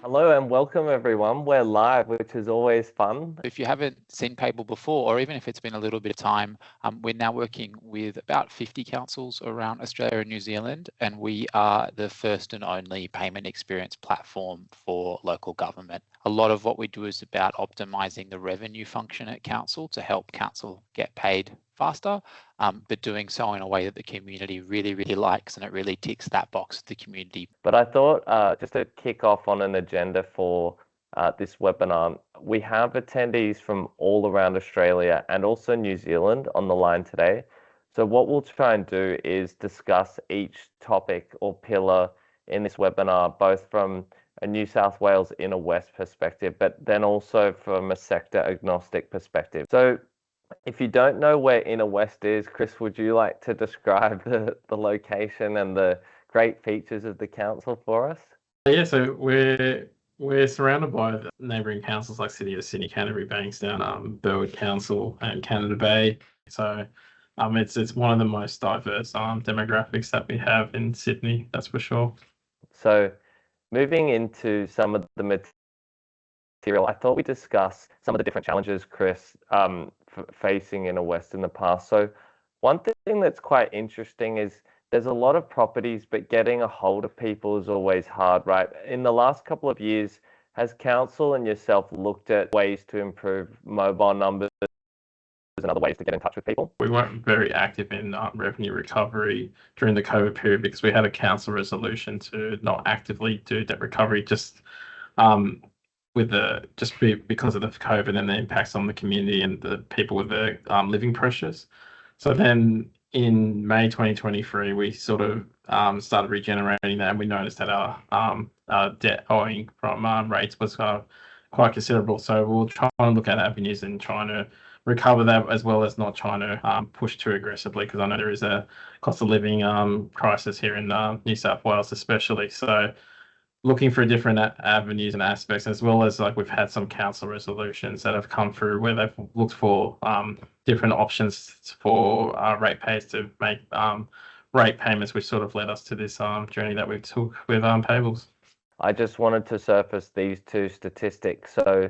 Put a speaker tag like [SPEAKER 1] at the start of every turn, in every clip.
[SPEAKER 1] Hello and welcome everyone. We're live, which is always fun.
[SPEAKER 2] If you haven't seen Payble before, or even if it's been a little bit of time, we're now working with about 50 councils around Australia and New Zealand, and we are the first and only payment experience platform for local government. A lot of what we do is about optimizing the revenue function at council to help council get paid faster, but doing so in a way that the community really likes, and it really ticks that box of the community.
[SPEAKER 1] But I thought just to kick off on an agenda for this webinar, we have attendees from all around Australia and also New Zealand on the line today. So what we'll try and do is discuss each topic or pillar in this webinar, both from a New South Wales inner west perspective, but then also from a sector agnostic perspective. So if you don't know where Inner West is, Chris, would you like to describe the location and the great features of the council for us?
[SPEAKER 3] Yeah, so we're surrounded by the neighbouring councils like City of Sydney, Canterbury, Bankstown, Burwood Council, and Canada Bay. So it's one of the most diverse demographics that we have in Sydney, that's for sure.
[SPEAKER 1] So moving into some of the material, I thought we'd discuss some of the different challenges, Chris, facing Inner West in the past. So one thing that's quite interesting is there's a lot of properties, but getting a hold of people is always hard, right? In the last couple of years, has council and yourself looked at ways to improve mobile numbers and other ways to get in touch with people?
[SPEAKER 3] We weren't very active in revenue recovery during the COVID period because we had a council resolution to not actively do debt recovery, just because of the COVID and the impacts on the community and the people with the living pressures. So then in May 2023, we sort of started regenerating that, and we noticed that our debt owing from rates was quite considerable. So we'll try and look at avenues and trying to recover that, as well as not trying to push too aggressively, because I know there is a cost of living crisis here in New South Wales especially. So looking for different avenues and aspects, as well as we've had some council resolutions that have come through where they've looked for different options for ratepayers to make rate payments, which sort of led us to this journey that we took with Paybles.
[SPEAKER 1] I just wanted to surface these two statistics. So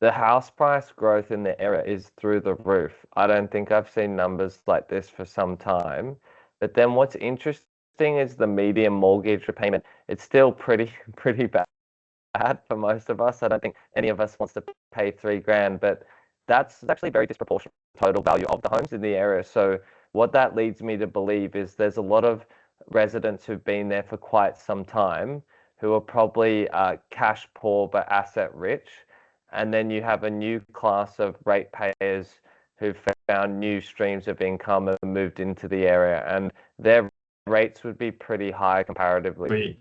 [SPEAKER 1] the house price growth in the area is through the roof. I don't think I've seen numbers like this for some time. But then what's interesting is the median mortgage repayment. It's still pretty bad for most of us. I don't think any of us wants to pay $3,000, but that's actually very disproportionate total value of the homes in the area. So what that leads me to believe is there's a lot of residents who've been there for quite some time who are probably cash poor but asset rich. And then you have a new class of ratepayers who've found new streams of income and moved into the area, and their rates would be pretty high comparatively.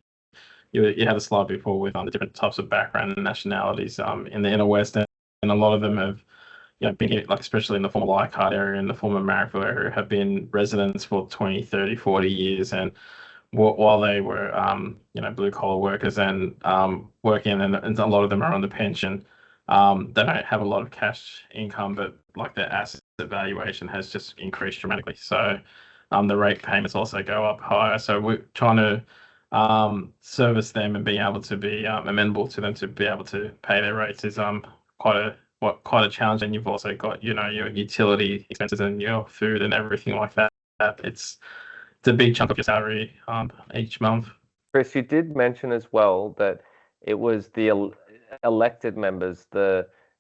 [SPEAKER 3] You had a slide before with the different types of background and nationalities in the inner west, and a lot of them have been here, especially in the former Leichhardt area and the former Marrickville area, have been residents for 20, 30, 40 years, and while they were blue collar workers and working, and a lot of them are on the pension. They don't have a lot of cash income, but their asset valuation has just increased dramatically. So the rate payments also go up higher. So we're trying to service them and being able to be amenable to them to be able to pay their rates is quite a challenge. And you've also got your utility expenses and your food and everything like that. It's a big chunk of your salary each month.
[SPEAKER 1] Chris, you did mention as well that it was the elected members,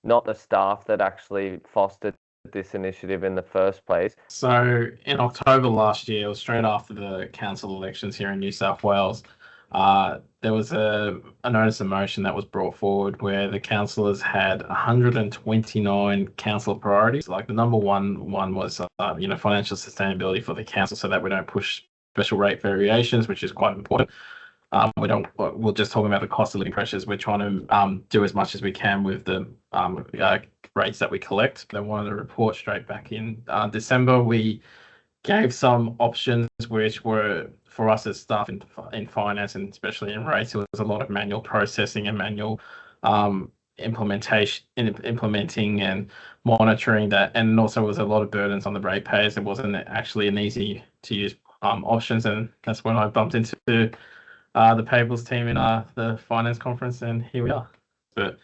[SPEAKER 1] not the staff, that actually fostered this initiative in the first place.
[SPEAKER 3] So in October last year, it was straight after the council elections here in New South Wales, there was a notice of motion that was brought forward where the councillors had 129 council priorities. The number one was financial sustainability for the council, so that we don't push special rate variations, which is quite important. We're just talking about the cost of living pressures. We're trying to do as much as we can with the rates that we collect. They wanted a report straight back in December. We gave some options, which were for us as staff in finance, and especially in rates, it was a lot of manual processing and manual implementing and monitoring that, and also was a lot of burdens on the ratepayers. It wasn't actually an easy to use options, and that's when I bumped into the Paybles team in the finance conference, and here we are. But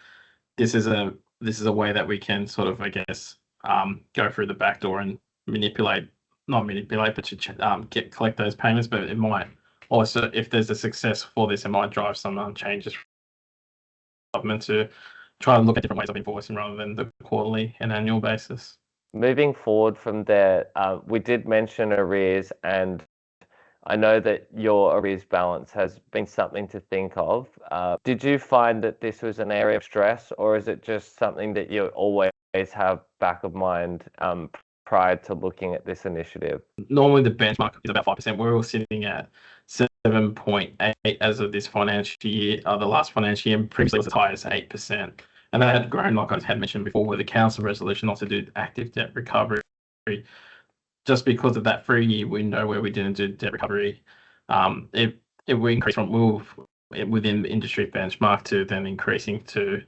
[SPEAKER 3] this is a way that we can sort of, I guess, go through the back door and not manipulate, but to collect those payments. But it might also, if there's a success for this, it might drive some changes from government to try to look at different ways of invoicing rather than the quarterly and annual basis.
[SPEAKER 1] Moving forward from there, we did mention arrears, and I know that your arrears balance has been something to think of. Did you find that this was an area of stress, or is it just something that you always have back of mind prior to looking at this initiative?
[SPEAKER 3] Normally the benchmark is about 5%. We're all sitting at 7.8 as of this financial year, the last financial year, and previously it was as high as 8%. And that had grown, like I had mentioned before, with the council resolution not to do active debt recovery. Just because of that 3-year window where we didn't do debt recovery, it will increase from within the industry benchmark to then increasing to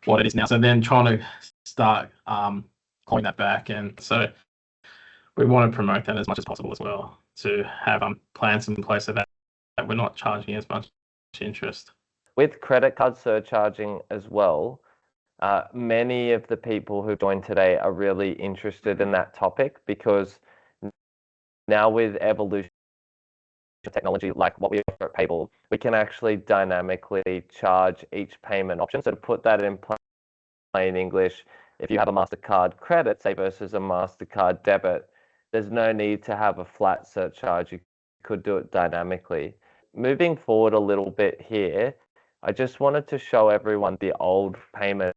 [SPEAKER 3] what it is now. So then trying to start clawing that back, and so we want to promote that as much as possible as well, to have plans in place so that we're not charging as much interest.
[SPEAKER 1] With credit card surcharging as well, many of the people who joined today are really interested in that topic, because now with evolution of technology like what we offer at Payble, we can actually dynamically charge each payment option. So to put that in plain English, if you have a MasterCard credit, say, versus a MasterCard debit, there's no need to have a flat surcharge. You could do it dynamically. Moving forward a little bit here, I just wanted to show everyone the old payment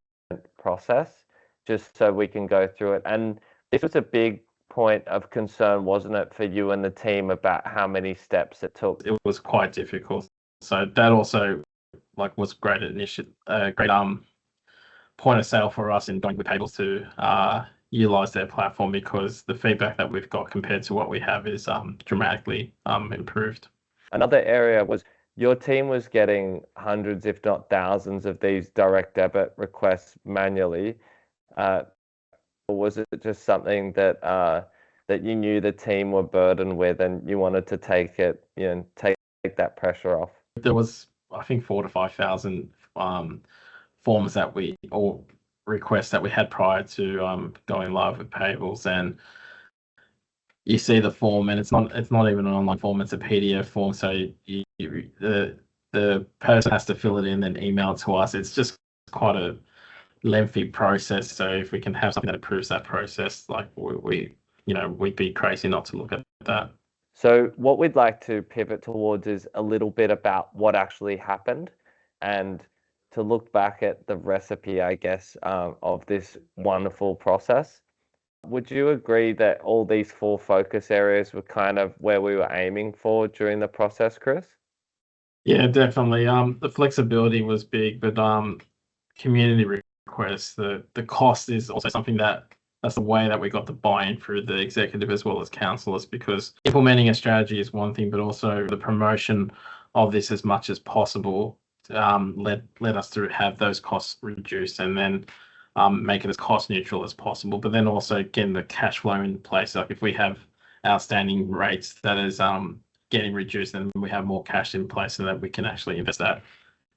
[SPEAKER 1] process, just so we can go through it. And this was a big point of concern, wasn't it, for you and the team, about how many steps it took?
[SPEAKER 3] It was quite difficult. So that also was great point of sale for us in going with Payble to utilize their platform, because the feedback that we've got compared to what we have is dramatically improved.
[SPEAKER 1] Another area was your team was getting hundreds, if not thousands, of these direct debit requests manually. Or was it just something that that you knew the team were burdened with, and you wanted to take that pressure off?
[SPEAKER 3] There was, I think, 4,000 to 5,000 forms or requests that we had prior to going live with Paybles, and you see the form, and it's not even an online form; it's a PDF form. So the person has to fill it in and email it to us. It's just quite a lengthy process. So if we can have something that improves that process, we'd be crazy not to look at that.
[SPEAKER 1] So what we'd like to pivot towards is a little bit about what actually happened, and to look back at the recipe, I guess, of this wonderful process. Would you agree that all these 4 focus areas were kind of where we were aiming for during the process, Chris?
[SPEAKER 3] Yeah, definitely. The flexibility was big, but community requests, the cost is also something that's the way that we got the buy-in through the executive as well as councillors, because implementing a strategy is one thing, but also the promotion of this as much as possible led us to have those costs reduced, and then make it as cost neutral as possible, but then also getting the cash flow in place. Like if we have outstanding rates that is getting reduced, then we have more cash in place so that we can actually invest that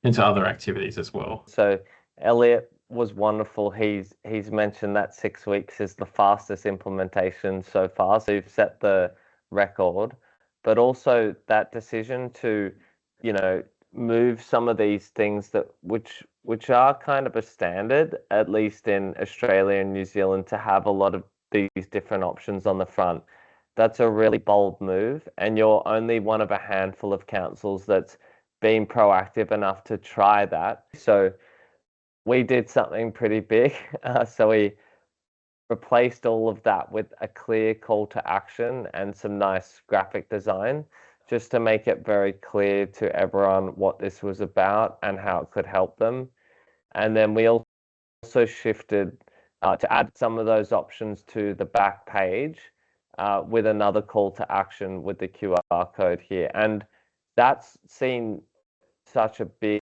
[SPEAKER 3] into other activities as well.
[SPEAKER 1] So Elliot was wonderful. He's mentioned that 6 weeks is the fastest implementation so far. So you've set the record, but also that decision to, move some of these things which are kind of a standard, at least in Australia and New Zealand, to have a lot of these different options on the front. That's a really bold move, and you're only one of a handful of councils that's been proactive enough to try that. So we did something pretty big. So we replaced all of that with a clear call to action and some nice graphic design, just to make it very clear to everyone what this was about and how it could help them. And then we also shifted to add some of those options to the back page with another call to action with the QR code here. And that's seen such a big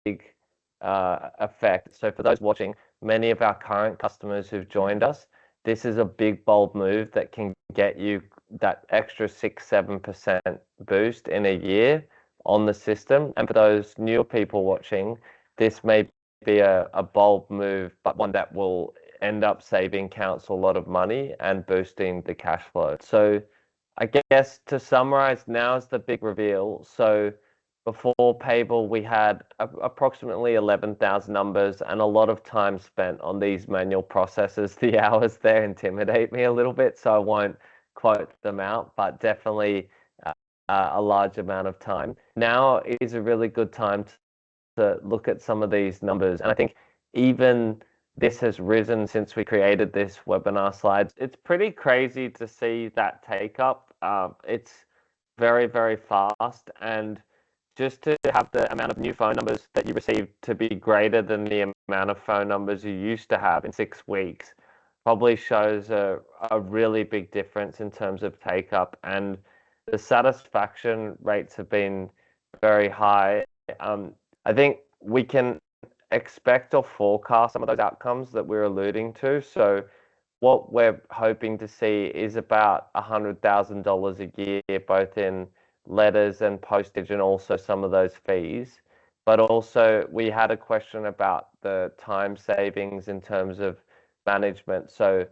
[SPEAKER 1] effect. So for those watching, many of our current customers who've joined us, this is a big, bold move that can get you that extra 6-7% boost in a year on the system. And for those newer people watching, this may be a bold move, but one that will end up saving council a lot of money and boosting the cash flow. So I guess to summarize, now is the big reveal. So before Payble, we had approximately 11,000 numbers and a lot of time spent on these manual processes. The hours there intimidate me a little bit, so I won't quote them out, but definitely a large amount of time. Now is a really good time to look at some of these numbers. And I think even this has risen since we created this webinar slides. It's pretty crazy to see that take up. It's very, very fast. And just to have the amount of new phone numbers that you receive to be greater than the amount of phone numbers you used to have in 6 weeks probably shows a really big difference in terms of take up. And the satisfaction rates have been very high. I think we can expect or forecast some of those outcomes that we're alluding to. So what we're hoping to see is about $100,000 a year, both in letters and postage and also some of those fees. But also we had a question about the time savings in terms of management. So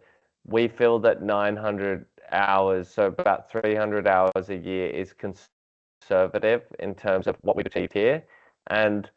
[SPEAKER 1] we feel that 900 hours, so about 300 hours a year, is conservative in terms of what we've achieved here. And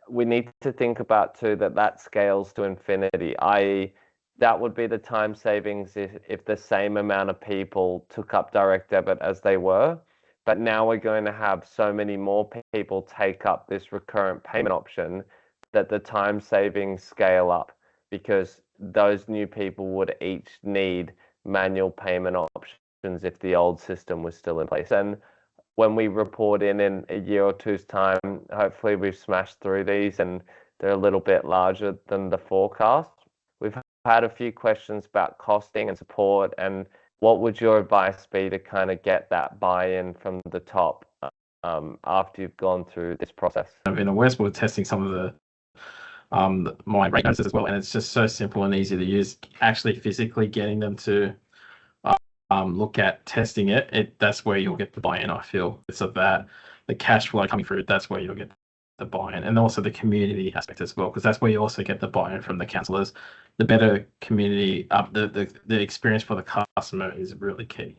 [SPEAKER 1] we need to think about too that scales to infinity, i.e. that would be the time savings if the same amount of people took up direct debit as they were. But now we're going to have so many more people take up this recurrent payment option that the time savings scale up, because those new people would each need manual payment options if the old system was still in place. And when we report in a year or two's time, hopefully we've smashed through these and they're a little bit larger than the forecast. We've had a few questions about costing and support, and what would your advice be to kind of get that buy-in from the top after you've gone through this process?
[SPEAKER 3] In the West, we're testing some of the my rate notices as well, and it's just so simple and easy to use. Actually physically getting them to look at testing it, that's where you'll get the buy-in, I feel. So that the cash flow coming through, that's where you'll get the buy-in, and also the community aspect as well, because that's where you also get the buy-in from the councillors. The better community, the experience for the customer is really key.